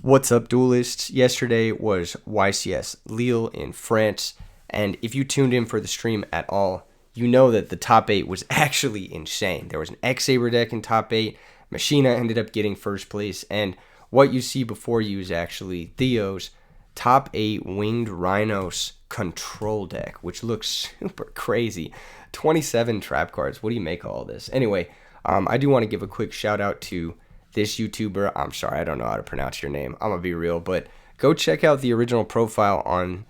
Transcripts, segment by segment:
What's up, duelists? Yesterday was YCS Lille in France, and if you tuned in for the stream at all, you know that the top 8 was actually insane. There was an X-Saber deck in top 8, Machina ended up getting first place, and what you see before you is actually Theo's top 8 winged Rhynos control deck, which looks super crazy. 27 trap cards. What do you make of all this? Anyway, I do want to give a quick shout out to this YouTuber. I'm sorry, I don't know how to pronounce your name. I'm gonna be real, but go check out the original profile on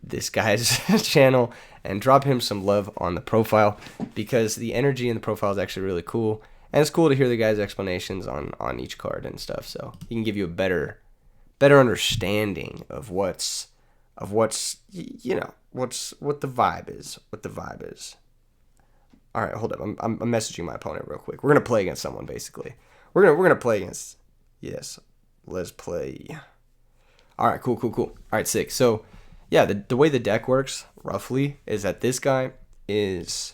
this guy's channel and drop him some love on the profile, because the energy in the profile is actually really cool, and it's cool to hear the guy's explanations on each card and stuff. So he can give you a better understanding of what's you know what the vibe is. All right, hold up. I'm messaging my opponent real quick. We're gonna play against someone basically. We're gonna play against. Yes, let's play. All right, cool. All right, sick. So, yeah, the way the deck works roughly is that this guy he's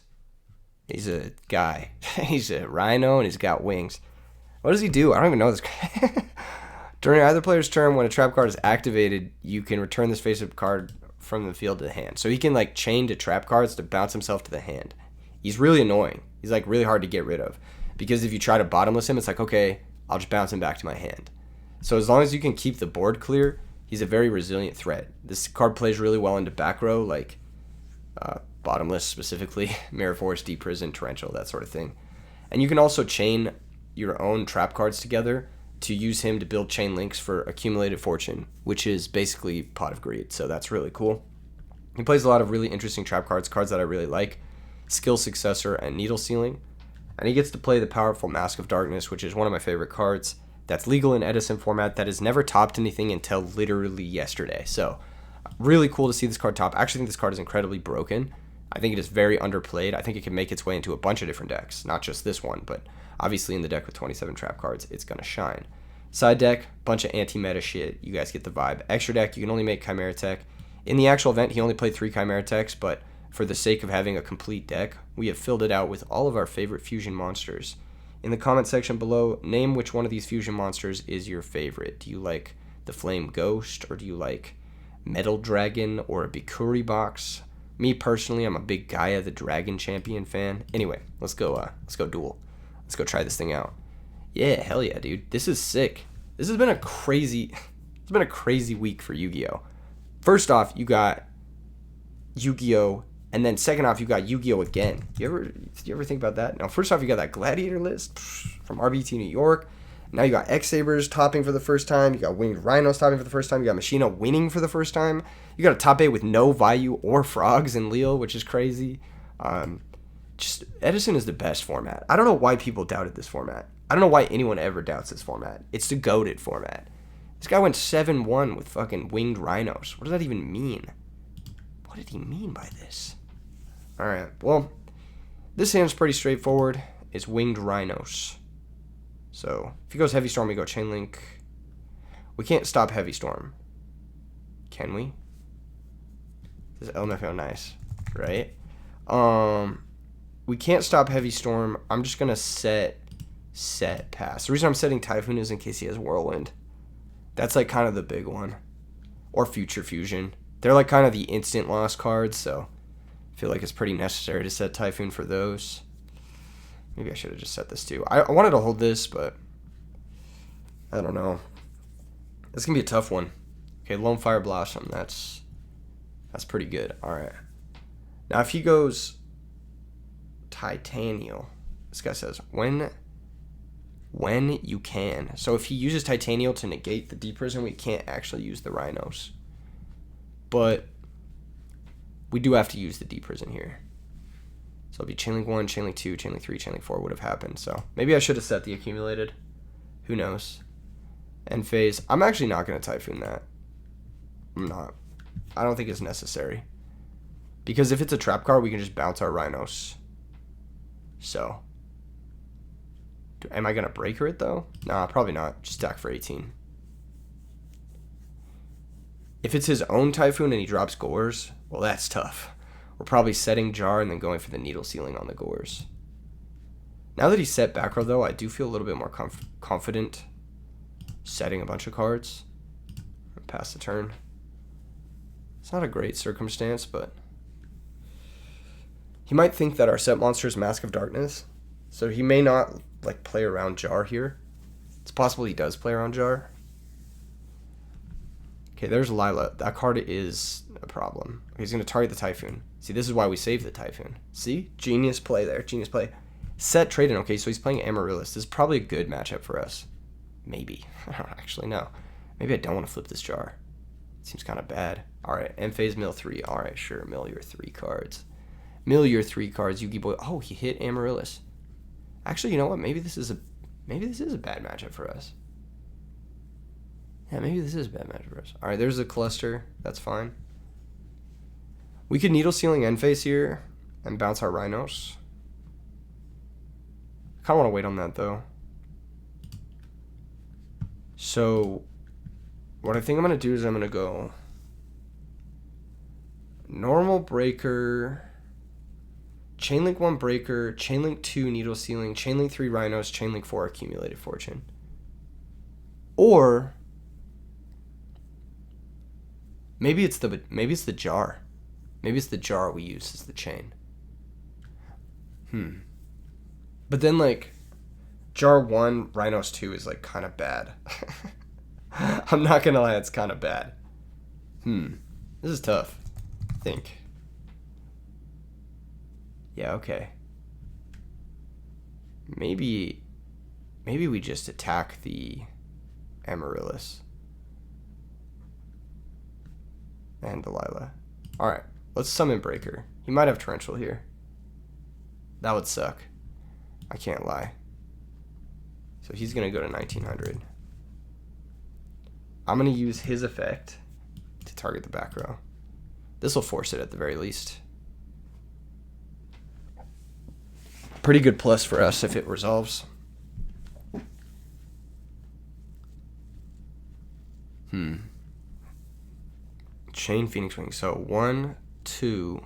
a guy. He's a rhino and he's got wings. What does he do? I don't even know this guy. During either player's turn, when a trap card is activated, you can return this face-up card from the field to the hand. So he can like chain to trap cards to bounce himself to the hand. He's really annoying. He's like really hard to get rid of, because if you try to bottomless him, it's like, okay, I'll just bounce him back to my hand. So as long as you can keep the board clear, he's a very resilient threat. This card plays really well into back row, like bottomless specifically, Mirror Force, Deep Prison, Torrential, that sort of thing. And you can also chain your own trap cards together to use him to build chain links for Accumulated Fortune, which is basically Pot of Greed. So that's really cool. He plays a lot of really interesting trap cards that I really like. Skill Successor and Needle Sealing. And he gets to play the powerful Mask of Darkness, which is one of my favorite cards. That's legal in Edison format. That has never topped anything until literally yesterday. So really cool to see this card top. I actually think this card is incredibly broken. I think it is very underplayed. I think it can make its way into a bunch of different decks, not just this one, but obviously in the deck with 27 trap cards, it's going to shine. Side deck, bunch of anti-meta shit. You guys get the vibe. Extra deck, you can only make Chimera Tech. In the actual event, he only played 3 Chimera Techs, but for the sake of having a complete deck, we have filled it out with all of our favorite fusion monsters. In the comment section below, name which one of these fusion monsters is your favorite. Do you like the Flame Ghost, or do you like Metal Dragon, or a Bikuri box? Me personally, I'm a big Gaia the Dragon Champion fan. Anyway, let's go duel. Let's go try this thing out. Yeah, hell yeah, dude. This is sick. This has been a crazy week for Yu-Gi-Oh. First off, you got Yu-Gi-Oh, and then second off, you got Yu-Gi-Oh again. Did you ever think about that? Now, first off, you got that Gladiator list from RBET New York. Now you got X-Sabers topping for the first time. You got Winged Rhynos topping for the first time. You got Machina winning for the first time. You got a top 8 with no Vayu or Frogs in Lille, which is crazy. Just Edison is the best format. I don't know why people doubted this format. I don't know why anyone ever doubts this format. It's the goated format. This guy went 7-1 with fucking Winged Rhynos. What does that even mean? What did he mean by this? Alright, well, this hand's pretty straightforward. It's Winged Rhynos. So, if he goes Heavy Storm, we go Chain Link. We can't stop Heavy Storm. Can we? This is LMFAO nice, right? We can't stop Heavy Storm. I'm just going to set pass. The reason I'm setting Typhoon is in case he has Whirlwind. That's like kind of the big one. Or Future Fusion. They're like kind of the instant loss cards, so I feel like it's pretty necessary to set Typhoon for those. Maybe I should have just set this too. I wanted to hold this, but I don't know. This can be a tough one. Okay, Lone Fire Blossom. That's pretty good. All right. Now, if he goes Titanial, this guy says, when you can. So if he uses Titanial to negate the Deep Prison, we can't actually use the Rhynos. But we do have to use the Deep Prison here. So it'll be Chainlink 1, Chainlink 2, Chainlink 3, Chainlink 4 would have happened. So maybe I should have set the Accumulated. Who knows? End phase. I'm actually not going to Typhoon that. I'm not. I don't think it's necessary. Because if it's a trap card, we can just bounce our Rhynos. So. Am I going to breaker it though? Nah, probably not. Just stack for 18. If it's his own Typhoon and he drops Gores, well, that's tough. We're probably setting Jar and then going for the Needle Sealing on the Gores. Now that he's set back row, though, I do feel a little bit more confident setting a bunch of cards. pass the turn. It's not a great circumstance, but he might think that our set monster is Mask of Darkness, so he may not like play around Jar here. It's possible he does play around Jar. Okay, there's Lila. That card is a problem. He's going to target the Typhoon. See, this is why we save the Typhoon. See? Genius play there. Genius play. Set Trade-in. Okay, so he's playing Amaryllis. This is probably a good matchup for us. Maybe. I don't actually know. Maybe I don't want to flip this Jar. Seems kind of bad. Alright, End-Phase, mill 3. Alright, sure. Mill your 3 cards. Mill your 3 cards. Yugi Boy. Oh, he hit Amaryllis. Actually, you know what? Maybe this is a bad matchup for us. Yeah, maybe this is a bad matchup for us. Alright, there's a cluster. That's fine. We could Needle Sealing End-Phase here and bounce our Rhynos. I kind of want to wait on that, though. So, what I think I'm going to do is I'm going to go normal breaker, Chainlink 1 breaker, Chainlink 2 Needle Sealing, Chainlink 3 Rhynos, Chainlink 4 Accumulated Fortune. Or maybe it's the Jar. Maybe it's the Jar we use as the chain. But then like Jar 1, Rhynos 2 is like kind of bad. I'm not gonna lie, it's kind of bad. This is tough. I think. Yeah, okay. Maybe we just attack the Amaryllis and Delilah. Alright, let's summon Breaker. He might have Torrential here. That would suck. I can't lie. So he's going to go to 1900. I'm going to use his effect to target the back row. This will force it at the very least. Pretty good plus for us if it resolves. Chain Phoenix Wing. So 1, 2.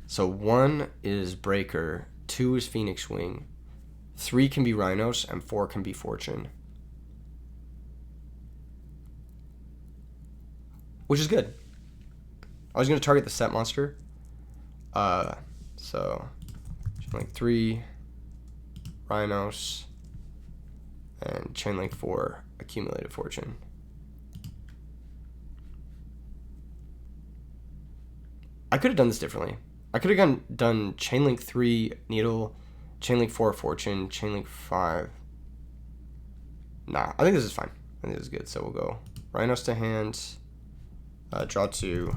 So 1 is Breaker, 2 is Phoenix Wing, 3 can be Rhynos, and 4 can be Fortune. Which is good. I was going to target the set monster. So, Chainlink 3, Rhynos, and Chainlink 4, Accumulated Fortune. I could have done this differently. I could have done Chainlink 3 Needle, Chainlink 4 Fortune, Chainlink 5. Nah, I think this is fine. I think this is good. So we'll go Rhynos to hand, draw 2,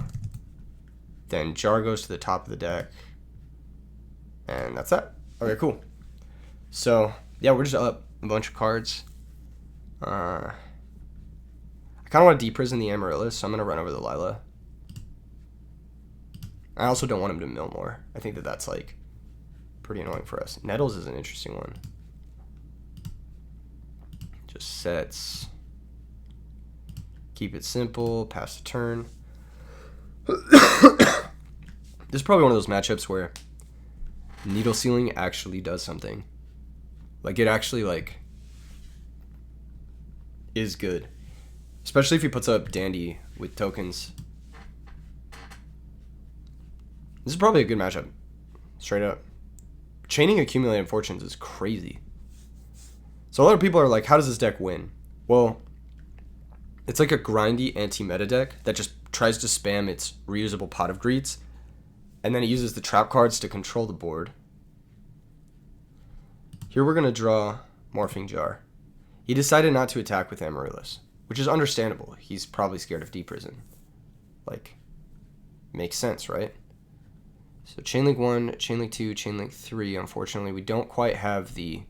then Jar goes to the top of the deck, and that's that. Okay, cool. So, yeah, we're just up a bunch of cards. I kind of want to deprison the Amaryllis, so I'm going to run over the Lila. I also don't want him to mill more. I think that's like pretty annoying for us. Nettles is an interesting one. Just sets. Keep it simple. Pass the turn. This is probably one of those matchups where Needle Sealing actually does something. Like it actually like is good. Especially if he puts up Dandy with tokens. This is probably a good matchup. Straight up. Chaining Accumulated Fortunes is crazy. So a lot of people are like, how does this deck win? Well, it's like a grindy anti-meta deck that just tries to spam its reusable Pot of Greeds, and then it uses the trap cards to control the board. Here we're going to draw Morphing Jar. He decided not to attack with Amaryllis, which is understandable. He's probably scared of Deprison. Like, makes sense, right? So Chainlink 1, Chainlink 2, Chainlink 3. Unfortunately, we don't quite have the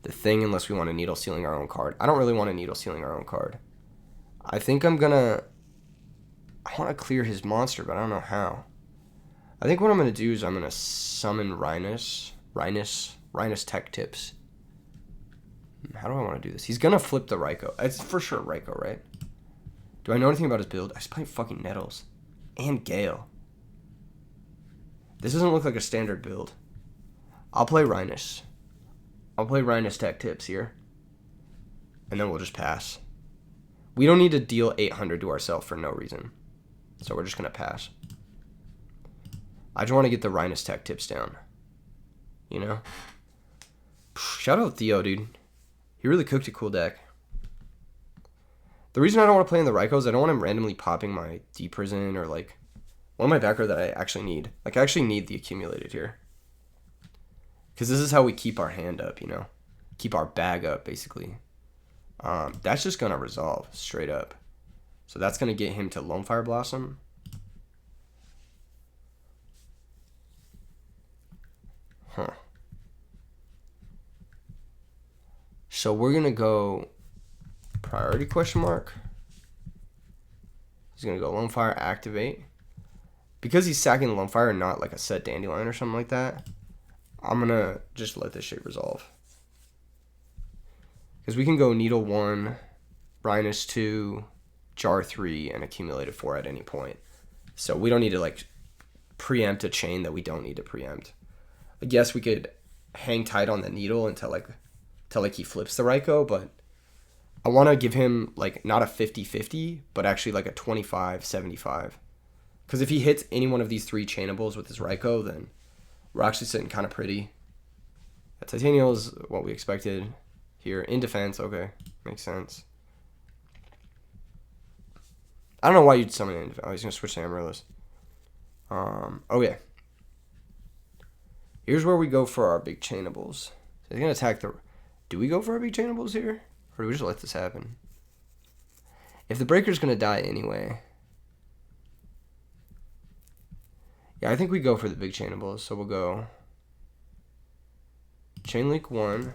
thing unless we want to Needle Sealing our own card. I don't really want to Needle Sealing our own card. I think I want to clear his monster, but I don't know how. I think what I'm going to do is I'm going to summon Rhynos Tech Tips. How do I want to do this? He's going to flip the Raikou. It's for sure Raikou, right? Do I know anything about his build? I just play fucking Nettles. And Gale. This doesn't look like a standard build. I'll play Rhynos. I'll play Rhynos Tech Tips here. And then we'll just pass. We don't need to deal 800 to ourselves for no reason. So we're just going to pass. I just want to get the Rhynos Tech Tips down. You know? Shout out Theo, dude. He really cooked a cool deck. The reason I don't want to play in the Rhynos, I don't want him randomly popping my D-Prison or like one of my back row that I actually need. Like I actually need the accumulated here. Because this is how we keep our hand up, you know? Keep our bag up, basically. That's just going to resolve straight up. So that's going to get him to Lone Fire Blossom. Huh. So we're going to go priority question mark. He's going to go Lone Fire activate. Because he's sacking Lone Fire and not like a set Dandelion or something like that, I'm going to just let this shit resolve. Because we can go Needle 1, Rhynos 2, Jar 3, and Accumulated 4 at any point. So we don't need to like preempt a chain that we don't need to preempt. I guess we could hang tight on the Needle until he flips the Rhyko, but I want to give him like not a 50-50, but actually like a 25-75. Because if he hits any one of these 3 chainables with his Rhyko, then we're actually sitting kind of pretty. That Titanial is what we expected here. In defense, okay. Makes sense. I don't know why you'd summon it in defense. Oh, he's going to switch to Amaryllis. Okay. Here's where we go for our big chainables. So he's going to attack the... Do we go for our big chainables here? Or do we just let this happen? If the breaker's going to die anyway... Yeah, I think we go for the big chainables. So we'll go... Chain Link 1...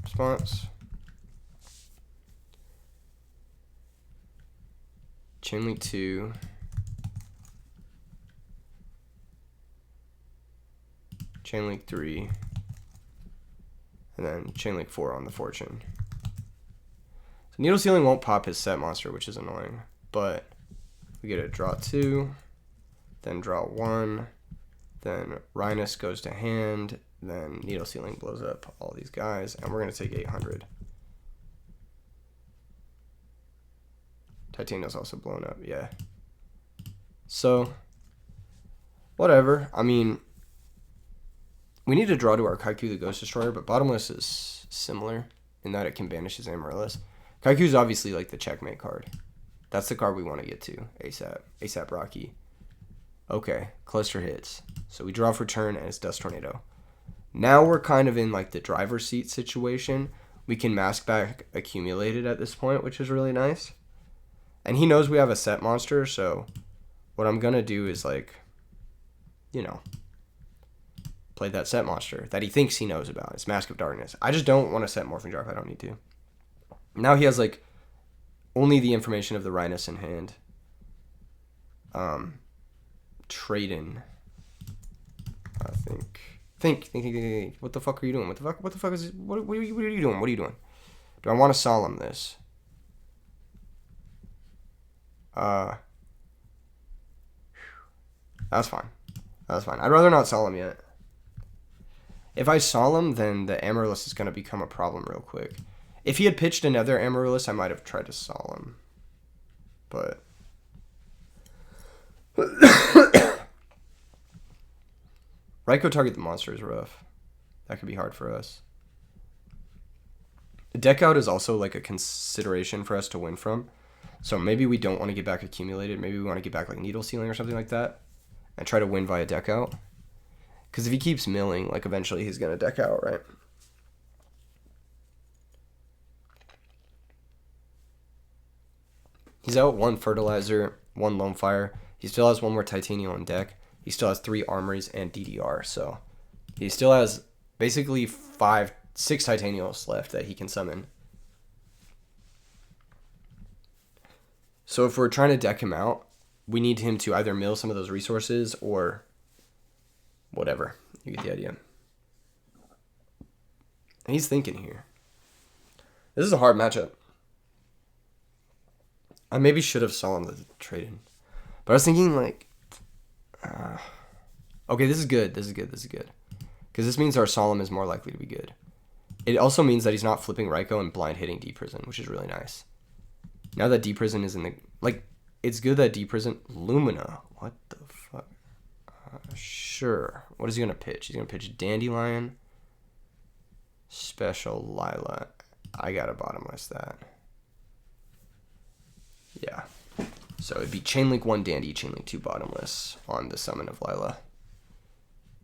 Response. Chain Link 2. Chain Link 3. And then Chain Link 4 on the Fortune. So Needle Ceiling won't pop his set monster, which is annoying. But we get a draw 2. Then draw 1. Then Rhynos goes to hand. Then Needle Ceiling blows up all these guys, and we're going to take 800. Titania's also blown up, yeah. So, whatever. I mean, we need to draw to our Kaiku the Ghost Destroyer, but Bottomless is similar in that it can banish his Amaryllis. Kaiku's obviously like the checkmate card. That's the card we want to get to, ASAP. ASAP Rocky. Okay, cluster hits. So we draw for turn, and it's Dust Tornado. Now we're kind of in like the driver's seat situation. We can mask back accumulated at this point, which is really nice. And he knows we have a set monster, so what I'm going to do is like, you know, play that set monster that he thinks he knows about. It's Mask of Darkness. I just don't want to set Morphing Jar if I don't need to. Now he has like only the information of the Rhynos in hand. Trade in. I think. Think. What the fuck are you doing? What the fuck is it? What are you doing? What are you doing? Do I want to solemn this? That's fine. That's fine. I'd rather not solemn yet. If I solemn, then the Amaryllis is going to become a problem real quick. If he had pitched another Amaryllis, I might have tried to solemn. But... Rhyko target the monster is rough. That could be hard for us. Deck out is also like a consideration for us to win from. So maybe we don't want to get back accumulated. Maybe we want to get back like Needle Ceiling or something like that. And try to win via deck out. Because if he keeps milling, like eventually he's going to deck out, right? He's out 1 Fertilizer, 1 Lone Fire. He still has 1 more Titanium on deck. He still has 3 Armories and DDR. So he still has basically 6 Titanials left that he can summon. So if we're trying to deck him out, we need him to either mill some of those resources or whatever. You get the idea. And he's thinking here. This is a hard matchup. I maybe should have solemned the trade-in. But I was thinking like... okay, this is good. This is good. Because this means our Solemn is more likely to be good. It also means that he's not flipping Rhyko and blind hitting D Prison, which is really nice. Now that D Prison is in the... Like, it's good that D Prison... Lumina. What the fuck? Sure. What is he going to pitch? He's going to pitch Dandelion. Special Lila. I got to bottomless that. Yeah. So it'd be Chainlink 1 Dandy, Chainlink 2 bottomless on the summon of Lila.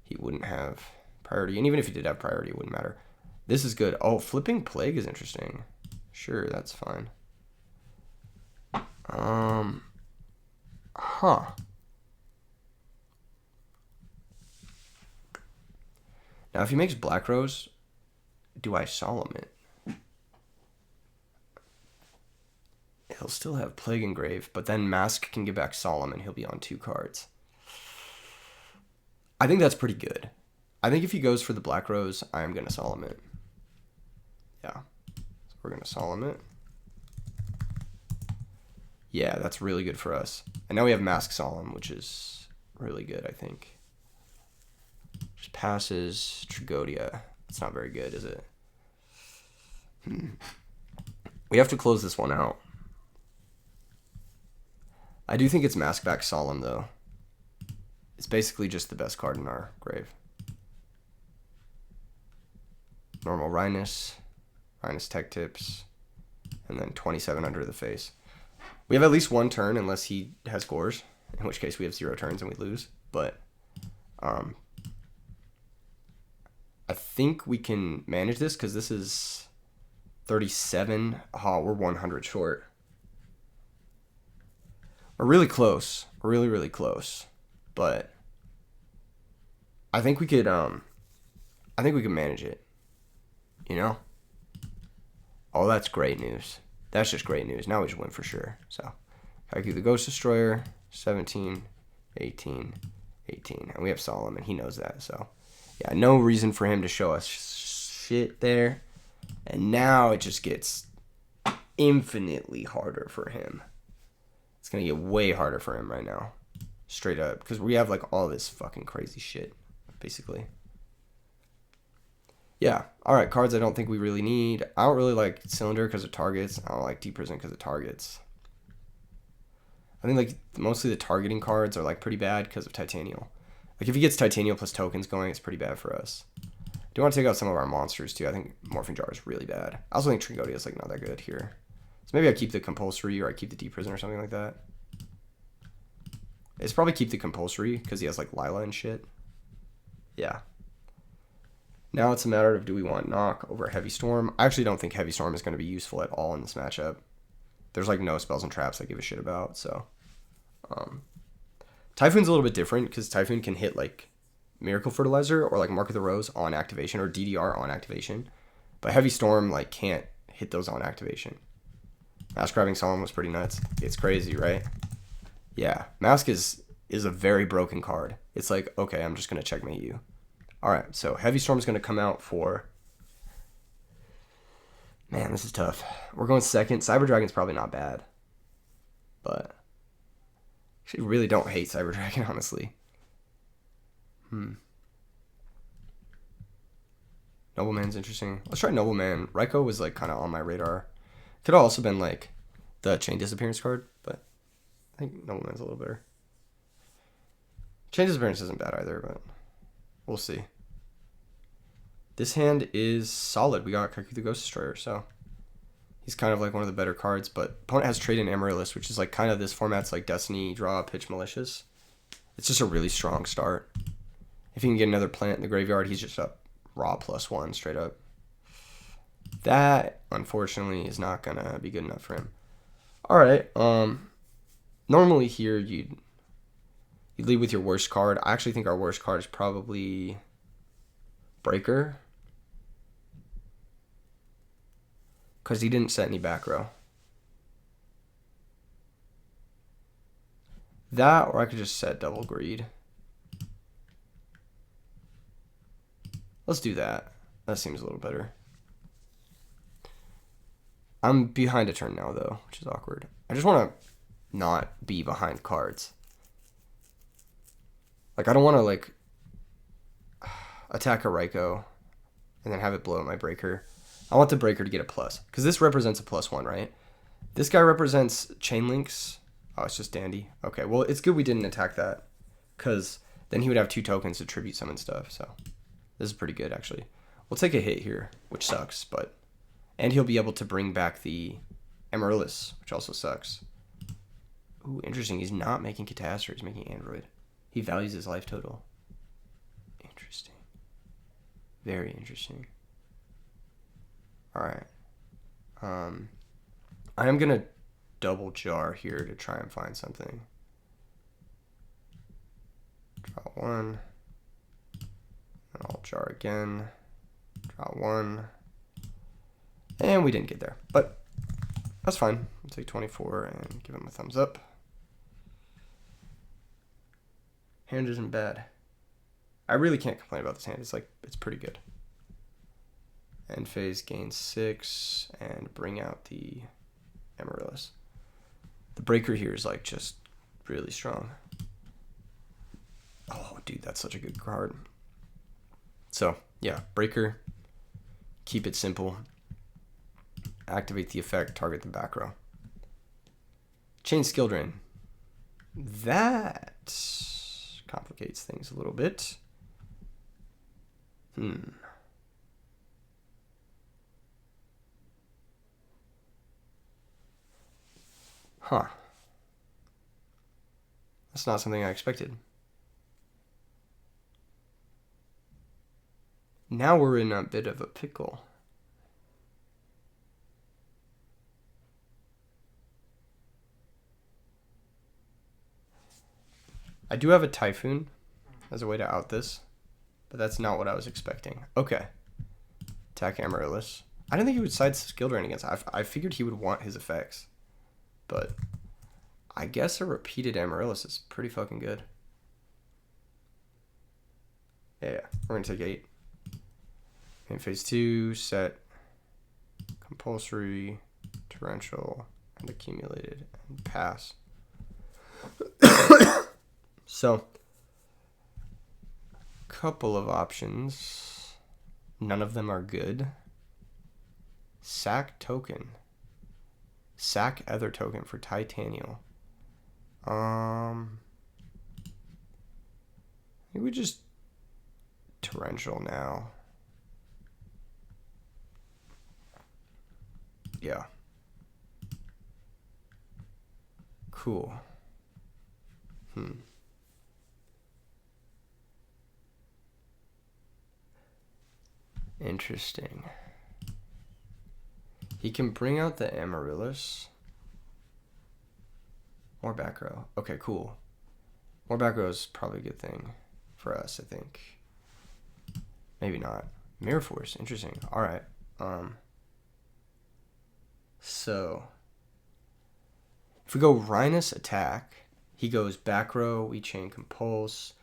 He wouldn't have priority. And even if he did have priority, it wouldn't matter. This is good. Oh, flipping Plague is interesting. Sure, that's fine. Huh. Now, if he makes Black Rose, do I Solemn it? He'll still have Plague Engrave, but then Mask can give back Solemn and he'll be on 2 cards. I think that's pretty good. I think if he goes for the Black Rose, I am going to Solemn it. Yeah. So we're going to Solemn it. Yeah, that's really good for us. And now we have Mask Solemn, which is really good, I think. Just passes Trigodia. It's not very good, is it? We have to close this one out. I do think it's Mask back Solemn, though. It's basically just the best card in our grave. Normal Rhynos, Rhynos Tech Tips, and then 27 under the face. We have at least 1 turn unless he has Gores, in which case we have 0 turns and we lose. But I think we can manage this because this is 37. Oh, we're 100 short. We're really close. We're really, really close. But I think we could manage it. You know? Oh, that's great news. That's just great news. Now we just win for sure. So, Kaiku the Ghost Destroyer, 17, 18, 18. And we have Solemn, and he knows that. So, yeah, no reason for him to show us shit there. And now it just gets infinitely harder for him. It's going to get way harder for him right now. Straight up. Because we have, like, all this fucking crazy shit, basically. Yeah. All right, cards I don't think we really need. I don't really like Cylinder because of targets. I don't like Deep Prison because of targets. I think, like, mostly the targeting cards are, like, pretty bad because of Titanial. Like, if he gets Titanial plus tokens going, it's pretty bad for us. I do want to take out some of our monsters, too. I think Morphing Jar is really bad. I also think Trigodia is, like, not that good here. So maybe I keep the Compulsory or I keep the Deep Prison or something like that. It's probably keep the Compulsory because he has, like, Lila and shit. Yeah. Now it's a matter of do we want Knock over Heavy Storm. I actually don't think Heavy Storm is going to be useful at all in this matchup. There's, like, no spells and traps I give a shit about, so. Typhoon's a little bit different because Typhoon can hit, like, Miracle Fertilizer or, like, Mark of the Rose on activation or DDR on activation. But Heavy Storm, like, can't hit those on activation. Mask Grabbing Solemn was pretty nuts. It's crazy, right? Yeah. Mask is a very broken card. It's like, okay, I'm just going to checkmate you. All right, so Heavy Storm is going to come out for... Man, this is tough. We're going second. Cyber Dragon's probably not bad. But... Actually, really don't hate Cyber Dragon, honestly. Nobleman's interesting. Let's try Nobleman. Rhyko was, like, kind of on my radar. Could have also been, like, the Chain Disappearance card, but I think Nobleman's a little better. Chain Disappearance isn't bad either, but we'll see. This hand is solid. We got Kaiku the Ghost Destroyer, so he's kind of like one of the better cards, but opponent has Trade in Amaryllis, which is like kind of this format's like Destiny, Draw, Pitch, Malicious. It's just a really strong start. If he can get another plant in the graveyard, he's just up raw +1 straight up. That, unfortunately, is not going to be good enough for him. All right. Normally here, you'd lead with your worst card. I actually think our worst card is probably Breaker. Because he didn't set any back row. That, or I could just set Double Greed. Let's do that. That seems a little better. I'm behind a turn now, though, which is awkward. I just want to not be behind cards. Like, I don't want to, like... attack a Rhyno, and then have it blow up my breaker. I want the breaker to get a plus, because this represents a +1, right? This guy represents chain links. Oh, it's just dandy. Okay, well, it's good we didn't attack that, because then he would have 2 tokens to tribute summon stuff, so this is pretty good, actually. We'll take a hit here, which sucks, but... And he'll be able to bring back the Amaryllis, which also sucks. Ooh, interesting. He's not making Catastrophe. He's making Android. He values his life total. Interesting. Very interesting. Alright. I am going to double jar here to try and find something. Draw 1. And I'll jar again. Draw 1. And we didn't get there. But that's fine. I'll take 24 and give him a thumbs up. Hand isn't bad. I really can't complain about this hand. It's like, it's pretty good. End phase gain 6 and bring out the Amaryllis. The breaker here is like just really strong. Oh, dude, that's such a good card. So, yeah, breaker. Keep it simple. Activate the effect, target the back row. Chain skill drain. That complicates things a little bit. Huh. That's not something I expected. Now we're in a bit of a pickle. I do have a Typhoon as a way to out this, but that's not what I was expecting. Okay. Attack Amaryllis. I didn't think he would side skill drain against. I figured he would want his effects, but I guess a repeated Amaryllis is pretty fucking good. Yeah, we're gonna take 8. In phase 2, set compulsory, torrential, and accumulated, and pass. So, couple of options. None of them are good. Sack token. Sack other token for Titanial. Maybe we just torrential now. Yeah. Cool. Interesting. He can bring out the Amaryllis. More back row. Okay, cool. More back row is probably a good thing for us, I think. Maybe not. Mirror Force. Interesting. All right. So if we go Rhynos attack, he goes back row, we chain compulse.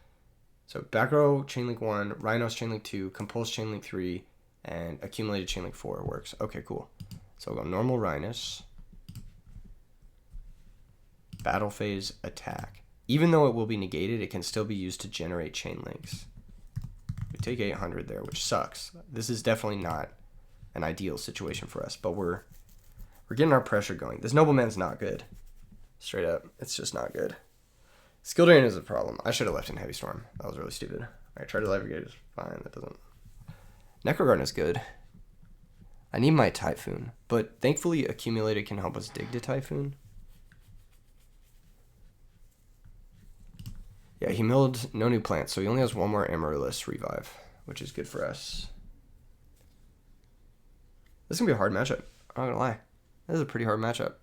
So back row, chainlink 1, Rhynos chainlink 2, compulse chainlink 3, and accumulated chainlink 4 works. Okay, cool. So we'll go normal Rhynos. Battle phase attack. Even though it will be negated, it can still be used to generate chain links. We take 800 there, which sucks. This is definitely not an ideal situation for us, but we're getting our pressure going. This nobleman's not good. Straight up, it's just not good. Skill drain is a problem. I should have left in Heavy Storm. That was really stupid. I tried to leverage it. Fine, that doesn't. Necrogarden is good. I need my Typhoon, but thankfully Accumulated can help us dig to Typhoon. Yeah, he milled no new plants, so he only has 1 more Amaryllis revive, which is good for us. This is going to be a hard matchup. I'm not going to lie. This is a pretty hard matchup.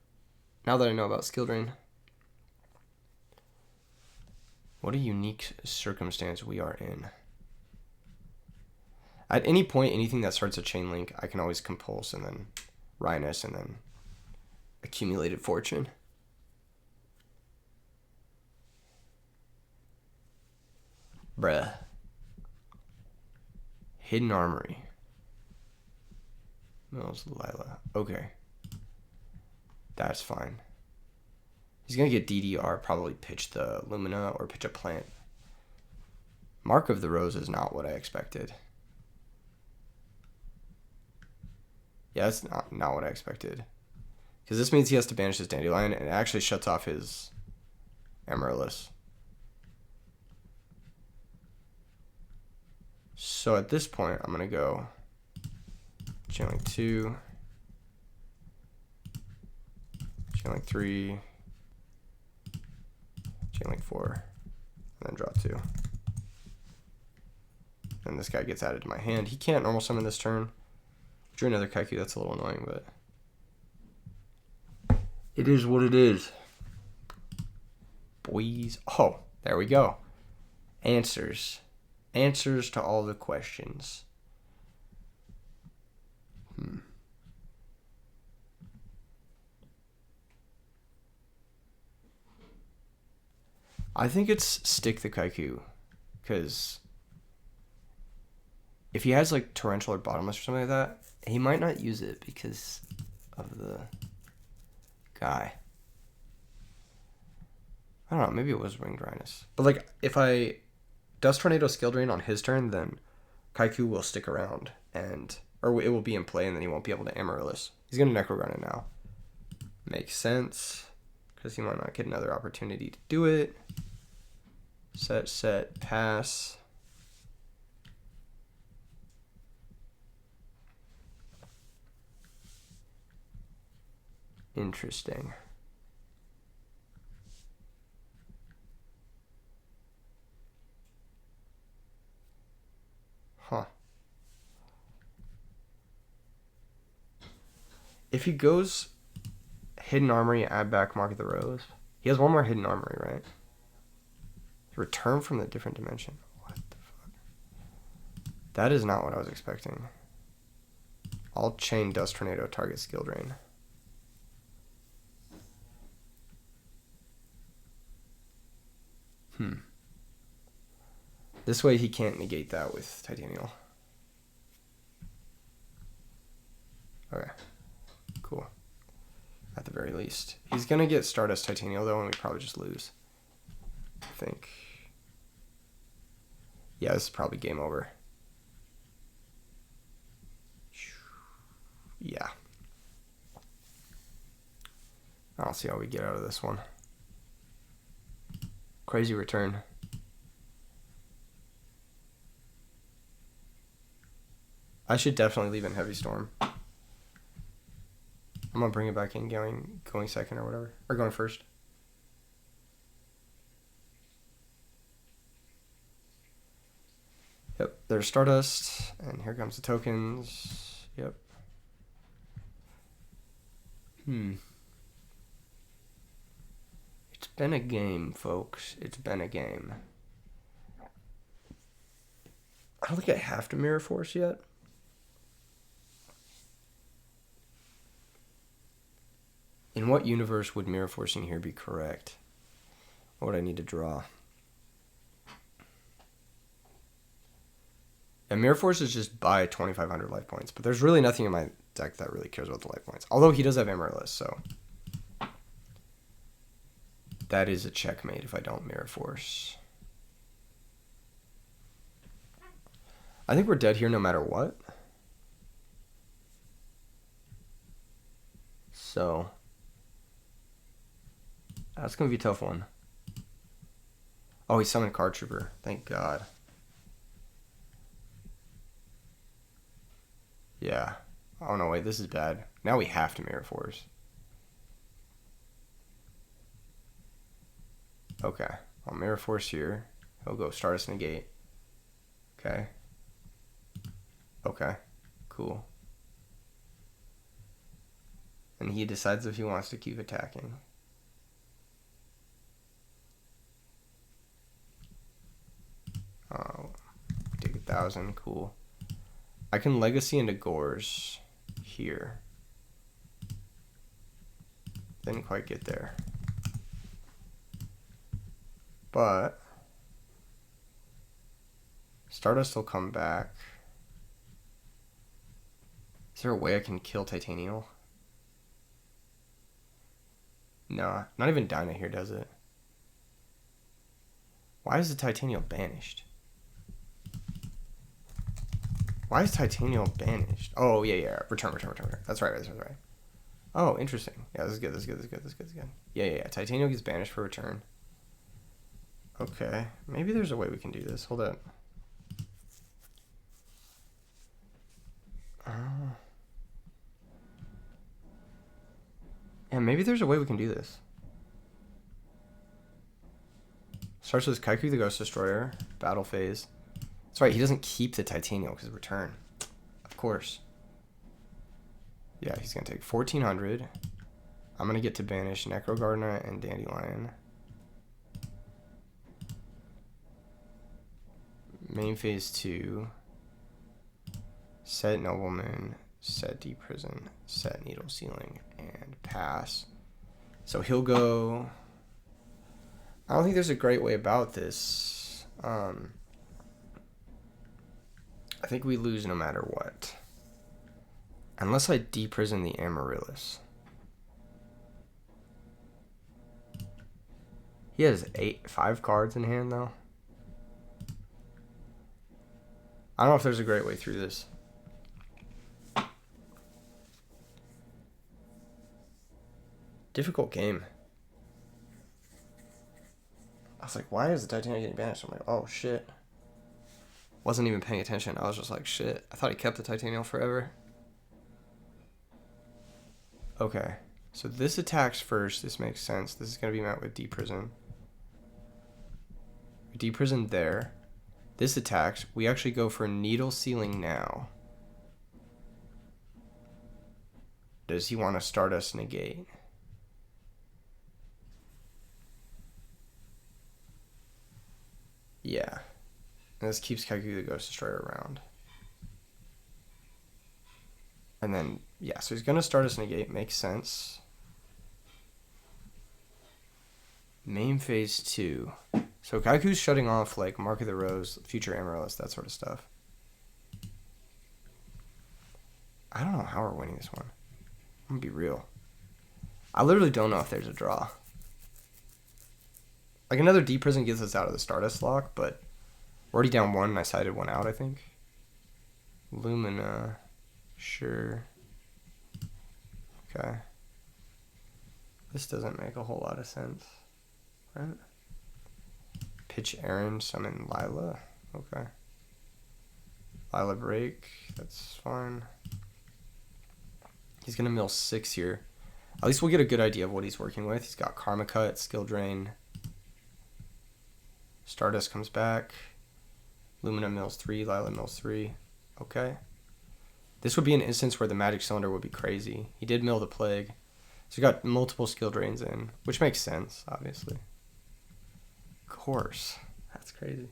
Now that I know about skill drain. What a unique circumstance we are in. At any point, anything that starts a chain link, I can always compulse and then Rhynos and then accumulated fortune. Bruh. Hidden Armory. Mills Lila. Okay. That's fine. He's going to get DDR, probably pitch the Lumina or pitch a plant. Mark of the Rose is not what I expected. Yeah, that's not what I expected. Because this means he has to banish his Dandelion, and it actually shuts off his Amaryllis. So at this point, I'm going to go Chainlink 2, Chainlink 3, Chainlink 4, and then draw 2. And this guy gets added to my hand. He can't normal summon this turn. Drew another Kaiku, that's a little annoying, but it is what it is. Boys. Oh, there we go. Answers. Answers to all the questions. I think it's stick the Kaiku, because if he has like Torrential or Bottomless or something like that, he might not use it because of the guy. I don't know, maybe it was Winged Rhynos. But like, if I Dust Tornado Skill Drain on his turn, then Kaiku will stick around, or it will be in play, and then he won't be able to Amaryllis. He's going to Necrogrun it now. Makes sense, because he might not get another opportunity to do it. Set, pass. Interesting. Huh. If he goes Hidden Armory, add back Mark of the Rose. He has one more Hidden Armory, right? Return from the different dimension. What the fuck? That is not what I was expecting. I'll chain Dust Tornado, target Skill Drain. This way he can't negate that with Titanial. Okay. Cool. At the very least. He's going to get Stardust Titanial though, and we probably just lose. I think. Yeah, this is probably game over. Yeah. I'll see how we get out of this one. Crazy return. I should definitely leave in Heavy Storm. I'm gonna bring it back in going second or whatever. Or going first. Yep, there's Stardust, and here comes the tokens. Yep. It's been a game, folks. It's been a game. I don't think I have to Mirror Force yet. In what universe would Mirror Forcing here be correct? What would I need to draw? And Mirror Force is just buy 2,500 life points, but there's really nothing in my deck that really cares about the life points. Although he does have Amaryllis, so that is a checkmate if I don't Mirror Force. I think we're dead here no matter what. So that's going to be a tough one. Oh, he summoned Card Trooper. Thank God. Yeah. Oh, no, wait. This is bad. Now we have to Mirror Force. Okay. I'll Mirror Force here. He'll go Stardust Negate. Okay. Okay. Cool. And he decides if he wants to keep attacking. Oh, take 1,000. Cool. I can Legacy into Gores here. Didn't quite get there. But Stardust will come back. Is there a way I can kill Titanial? No, not even Dyna here does it. Why is the Titanial banished? Why is Titanium banished? Oh, yeah. Return. That's right. Oh, interesting. Yeah, this is good. Yeah. Titanium gets banished for return. Okay. Maybe there's a way we can do this. Hold up. Yeah, maybe there's a way we can do this. Starts with Kaiku the Ghost Destroyer. Battle phase. That's right, he doesn't keep the Titanium because return. Of course. Yeah, he's going to take 1400. I'm going to get to banish Necro Gardener and Dandelion. Main phase 2. Set Nobleman. Set Deep Prison. Set Needle Ceiling. And pass. So he'll go... I don't think there's a great way about this. I think we lose no matter what. Unless I deprison the Amaryllis. He has 5 cards in hand, though. I don't know if there's a great way through this. Difficult game. I was like, why is the Titanium getting banished? I'm like, oh, shit. Wasn't even paying attention. I was just like, shit. I thought he kept the Titanium forever. Okay. So this attacks first. This makes sense. This is going to be met with deprison. We deprison there. This attacks. We actually go for Needle Ceiling now. Does he want to Stardust negate? Yeah. And this keeps Kaiku the Ghost Destroyer around. And then, yeah, so he's going to Stardust negate. Makes sense. Main phase 2. So Kaiku's shutting off, like, Mark of the Rose, Future Amaryllis, that sort of stuff. I don't know how we're winning this one. I'm going to be real. I literally don't know if there's a draw. Like, another Deep Prison gets us out of the Stardust lock, but we're already down 1, and I sided 1 out, I think. Lumina. Sure. Okay. This doesn't make a whole lot of sense. Right? Pitch Aaron, summon Lila. Okay. Lila break. That's fine. He's going to mill 6 here. At least we'll get a good idea of what he's working with. He's got Karma Cut, Skill Drain. Stardust comes back. Lumina mills 3, Lila mills 3. Okay. This would be an instance where the Magic Cylinder would be crazy. He did mill the Plague. So he got multiple skill drains in, which makes sense, obviously. Of course. That's crazy.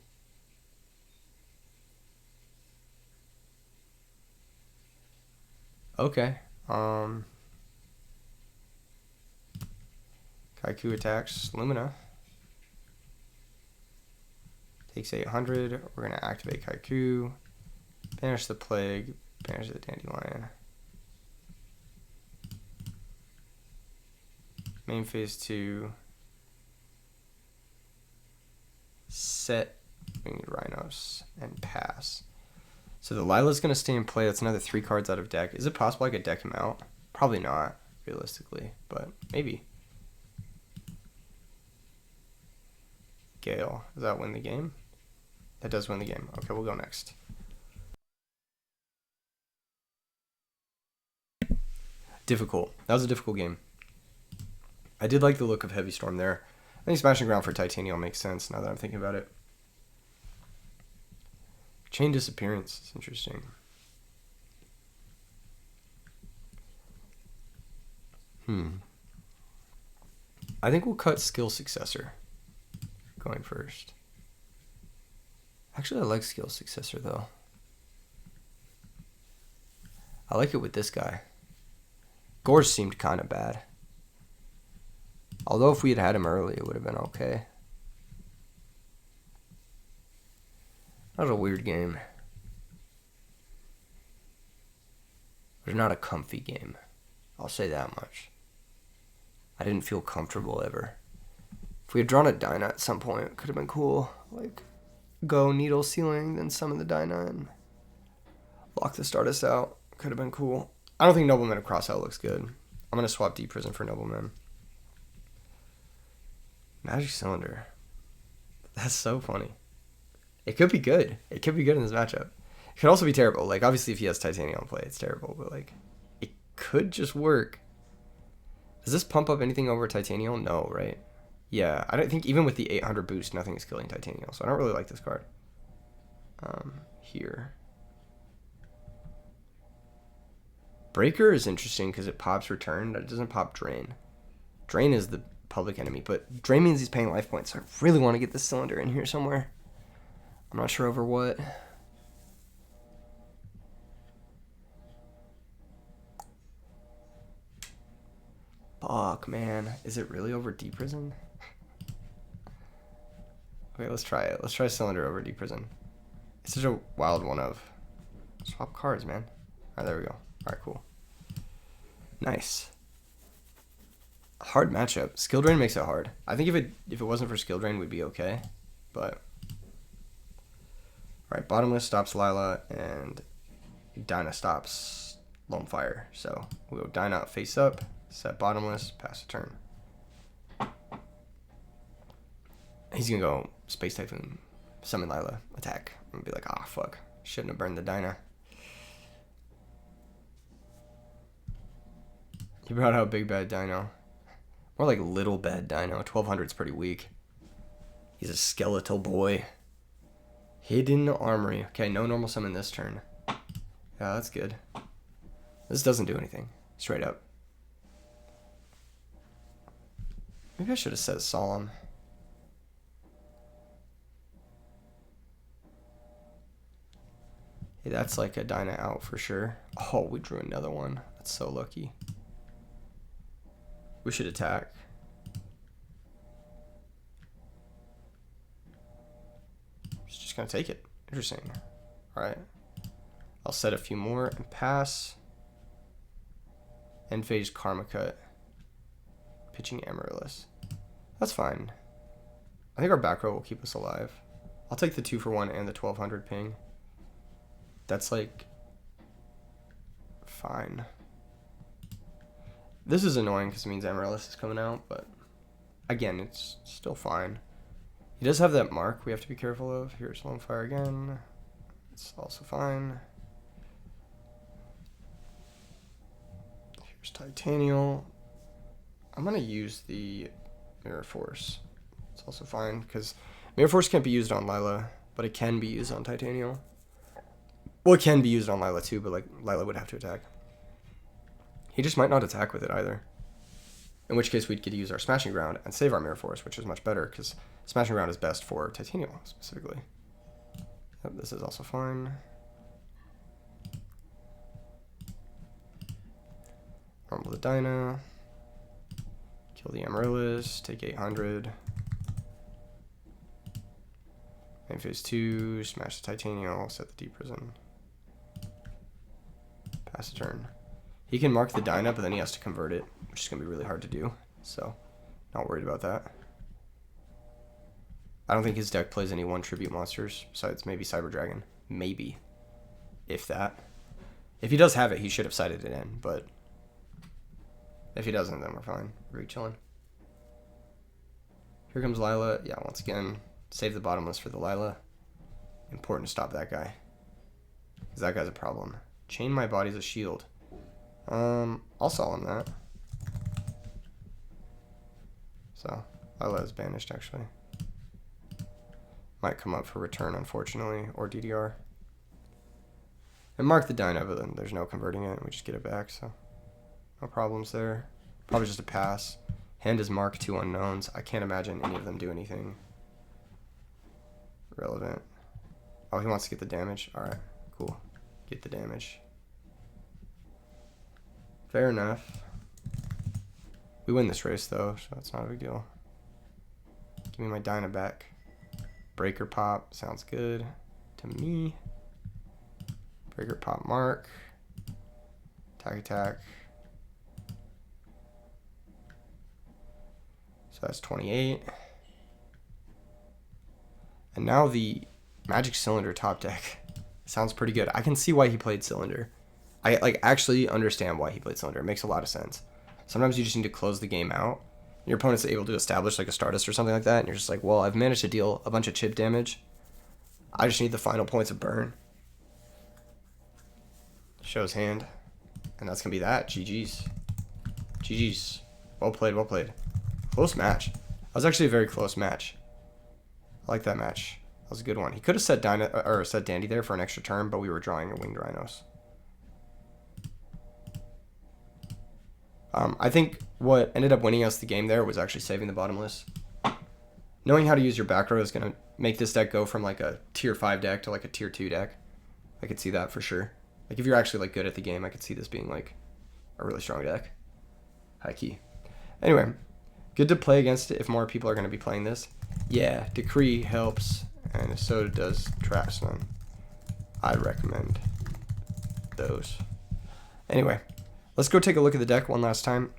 Okay. Kaiku attacks Lumina. Takes 800. We're going to activate Kaiku. Banish the Plague. Banish the Dandelion. Main phase 2. Set Rhynos and pass. So the Lila's going to stay in play. That's another 3 cards out of deck. Is it possible I could deck him out? Probably not, realistically, but maybe. Gale. Does that win the game? That does win the game. Okay, we'll go next. Difficult. That was a difficult game. I did like the look of Heavy Storm there. I think Smashing Ground for Titanium makes sense now that I'm thinking about it. Chain Disappearance is interesting. I think we'll cut Skill Successor going first. Actually, I like Skill Successor, though. I like it with this guy. Gorge seemed kind of bad. Although if we had had him early, it would have been okay. That was a weird game. It was not a comfy game. I'll say that much. I didn't feel comfortable ever. If we had drawn a Dyna at some point, it could have been cool. Like, go Needle Ceiling, then summon the Dyna. And Lock the Stardust out. Could have been cool. I don't think Nobleman of Crossout looks good. I'm going to swap Deep Prison for Nobleman. Magic Cylinder. That's so funny. It could be good. It could be good in this matchup. It could also be terrible. Like, obviously, if he has Titanium on play, it's terrible. But, like, it could just work. Does this pump up anything over Titanium? No, right? Yeah, I don't think even with the 800 boost, nothing is killing Titanium. So I don't really like this card. Here. Breaker is interesting because it pops Return. It doesn't pop Drain. Drain is the public enemy, but Drain means he's paying life points. So I really want to get this Cylinder in here somewhere. I'm not sure over what. Fuck, man. Is it really over Deep Prison? Okay, let's try it. Let's try Cylinder over Deep Prison. It's such a wild one of. Swap cards, man. Alright, there we go. Alright, cool. Nice. Hard matchup. Skill Drain makes it hard. I think if it wasn't for Skill Drain, we'd be okay. But alright, Bottomless stops Lila, and Dinah stops Lone Fire. So we'll go Dinah face up, set Bottomless, pass the turn. He's gonna go Space Typhoon, summon Lila, attack. I'm gonna be like, ah, fuck. Shouldn't have burned the Dinah. He brought out Big Bad Dino. More like Little Bad Dino. 1200's pretty weak. He's a skeletal boy. Hidden Armory. Okay, no normal summon this turn. Yeah, that's good. This doesn't do anything. Straight up. Maybe I should have said Solemn. Hey, that's like a Dinah out for sure. Oh, we drew another one. That's so lucky. We should attack. Just gonna take it. Interesting. Alright. I'll set a few more and pass. End phase Karma Cut. Pitching Amaryllis. That's fine. I think our back row will keep us alive. I'll take the 2-for-1 and the 1200 ping. That's like fine. This is annoying because it means Amaryllis is coming out, but again, it's still fine. He does have that mark we have to be careful of. Here's Lone Fire again. It's also fine. Here's Titanium. I'm going to use the Mirror Force. It's also fine because Mirror Force can't be used on Lila, but it can be used on Titanium. Well, it can be used on Lila too, but like Lila would have to attack. He just might not attack with it either. In which case we'd get to use our Smashing Ground and save our Mirror Force, which is much better because Smashing Ground is best for Titanium specifically. Yep, this is also fine. Normal the Dinah. Kill the Amaryllis. Take 800. Main phase 2. Smash the Titanium. Set the Deep Prison. Pass the turn. He can mark the Dinah, but then he has to convert it, which is going to be really hard to do. So, not worried about that. I don't think his deck plays any 1 tribute monsters, besides maybe Cyber Dragon. Maybe. If that. If he does have it, he should have sided it in, but if he doesn't, then we're fine. We're chilling. Here comes Lila. Yeah, once again, save the Bottomless for the Lila. Important to stop that guy. Because that guy's a problem. Chain my body's a shield. I'll solemn that. So, Lila is banished actually. Might come up for return, unfortunately, or DDR. And mark the Dinah, but then there's no converting it. We just get it back, so no problems there. Probably just a pass. Hand is marked 2 unknowns. I can't imagine any of them do anything relevant. Oh, he wants to get the damage. Alright, cool. Get the damage. Fair enough. We win this race, though, so that's not a big deal. Give me my Dinah back. Breaker Pop. Sounds good to me. Breaker Pop mark. Attack, attack. So that's 28. And now the Magic Cylinder top deck. Sounds pretty good. I can see why he played Cylinder. I like actually understand why he played Cylinder. It makes a lot of sense. Sometimes you just need to close the game out. Your opponent's able to establish like a Stardust or something like that, and you're just like, well, I've managed to deal a bunch of chip damage. I just need the final points of burn. Shows hand. And that's going to be that. GG's. GG's. Well played, well played. Close match. That was actually a very close match. I like that match. That was a good one. He could have set Dandy there for an extra turn, but we were drawing a winged Rhynos. I think what ended up winning us the game there was actually saving the bottomless. Knowing how to use your back row is going to make this deck go from like a tier 5 deck to like a tier 2 deck. I could see that for sure. Like if you're actually like good at the game, I could see this being like a really strong deck. High key. Anyway, good to play against it if more people are going to be playing this. Yeah, Decree helps, and so does Trapsman. I recommend those. Anyway, let's go take a look at the deck one last time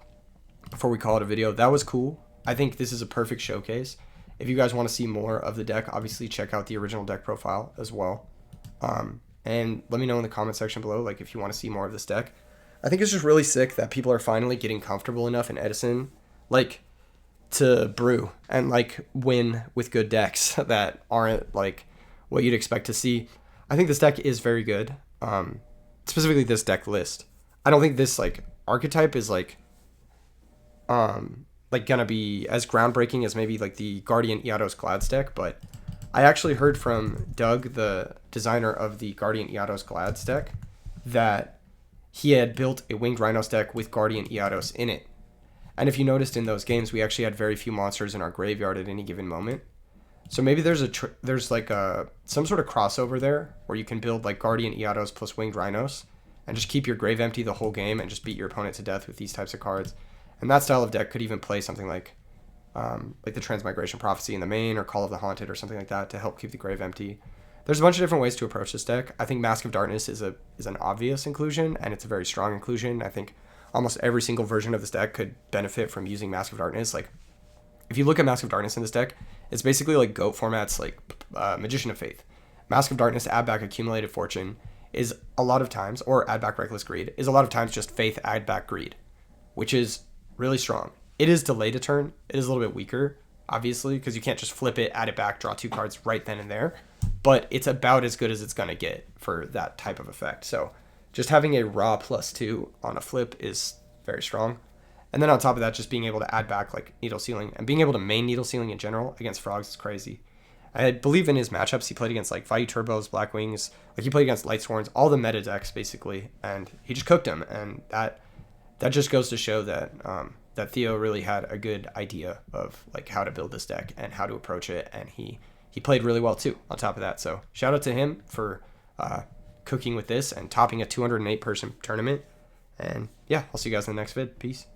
before we call it a video. That was cool. I think this is a perfect showcase. If you guys want to see more of the deck, obviously check out the original deck profile as well. And let me know in the comment section below, like if you want to see more of this deck. I think it's just really sick that people are finally getting comfortable enough in Edison, like, to brew and like win with good decks that aren't like what you'd expect to see. I think this deck is very good. Specifically this deck list. I don't think this like archetype is like gonna be as groundbreaking as maybe like the Guardian Iados Glads deck, but I actually heard from Doug, the designer of the Guardian Iados Glads deck, that he had built a Winged Rhynos deck with Guardian Iados in it. And if you noticed in those games, we actually had very few monsters in our graveyard at any given moment. So maybe there's some sort of crossover there where you can build like Guardian Iados plus Winged Rhynos and just keep your grave empty the whole game and just beat your opponent to death with these types of cards. And that style of deck could even play something like the Transmigration Prophecy in the main or Call of the Haunted or something like that to help keep the grave empty. There's a bunch of different ways to approach this deck. I think Mask of Darkness is an obvious inclusion, and it's a very strong inclusion. I think almost every single version of this deck could benefit from using Mask of Darkness. Like, if you look at Mask of Darkness in this deck, it's basically like GOAT formats like Magician of Faith. Mask of Darkness to add back Accumulated Fortune is a lot of times, or add back Reckless Greed, is a lot of times just Faith, add back Greed, which is really strong. It is delayed a turn. It is a little bit weaker, obviously, because you can't just flip it, add it back, draw 2 cards right then and there. But it's about as good as it's going to get for that type of effect. So just having a raw +2 on a flip is very strong. And then on top of that, just being able to add back like Needle Sealing and being able to main Needle Sealing in general against Frogs is crazy. I believe in his matchups, he played against like Vayu Turbos, Black Wings, like he played against Lightsworns, all the meta decks basically, and he just cooked him. And that just goes to show that that Theo really had a good idea of like how to build this deck and how to approach it, and he played really well too on top of that. So shout out to him for cooking with this and topping a 208 person tournament. And yeah, I'll see you guys in the next vid. Peace.